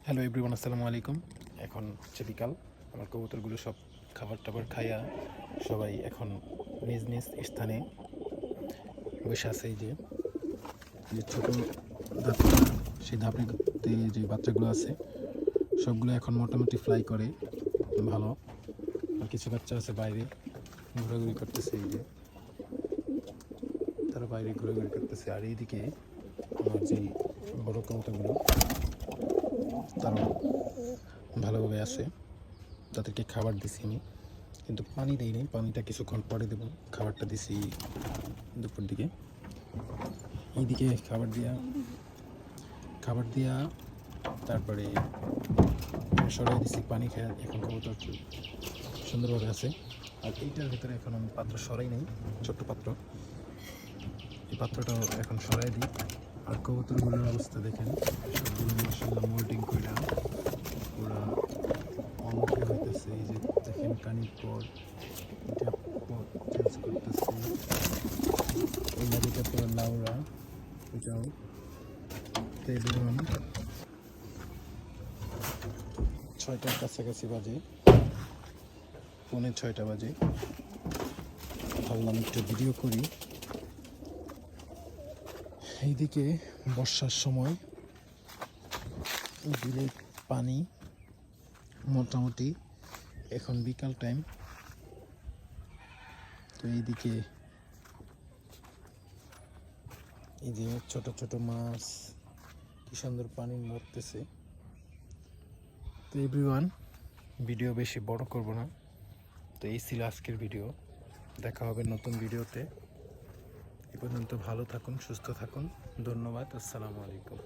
Hello everyone, আসসালামু আলাইকুম। এখন হচ্ছে বিকাল। আমার কবুতরগুলো সব খাবার টাবার খাইয়া সবাই এখন নিজ নিজ স্থানে বসে আছে। এই যে যে ছোটো ধাপ, সেই ধাপেতে যে বাচ্চাগুলো আছে সবগুলো এখন মোটামুটি ফ্লাই করে ভালো। আর কিছু বাচ্চা আছে বাইরে ঘোরাঘুরি করতেছে। এই যে তারা বাইরে ঘোরাঘুরি করতেছে। আর এইদিকে আমার যেই বড় কবুতরগুলো তারা ভালোভাবে আছে, তাদেরকে খাবার দিছি আমি, কিন্তু পানি দিইনি। পানিটা কিছুক্ষণ পরে দেবো। খাবারটা দিছি দুপুর দিকে। এইদিকে খাবার দিয়া তারপরে সরাই দিছি পানি খেয়ে। এখন কবুতর সুন্দরভাবে আছে। আর এইটার ভিতরে এখন আমি পাত্র সরাই নেই, ছোট্ট পাত্র। এই পাত্রটাও এখন সরাই দিই। আর কবুতরগুলোর অবস্থা দেখেন, সবগুলো মাশাআল্লাহ মোল্ডিং করে ওরা অনেক হইতেছে। এই যে দেখেন কানির পর এটা চেঞ্জ করতেছে। এই নদীটা তো লাউরা, এটাও তেলুন। 6টার কাছাকাছি বাজে, 5:45 বাজে। ভাবলাম একটু ভিডিও করি। এইদিকে বর্ষার সময় বিলে পানি মোটামুটি, এখন বিকাল টাইম। তো এইদিকে এই যে ছোট ছোট মাছ কি সুন্দর পানি মরতেছে। তো এভরিওয়ান, ভিডিও বেশি বড় করব না। তো এই ছিল আজকের ভিডিও। দেখা হবে নতুন ভিডিওতে। এ পর্যন্ত ভালো থাকুন, সুস্থ থাকুন। ধন্যবাদ। আসসালামু আলাইকুম।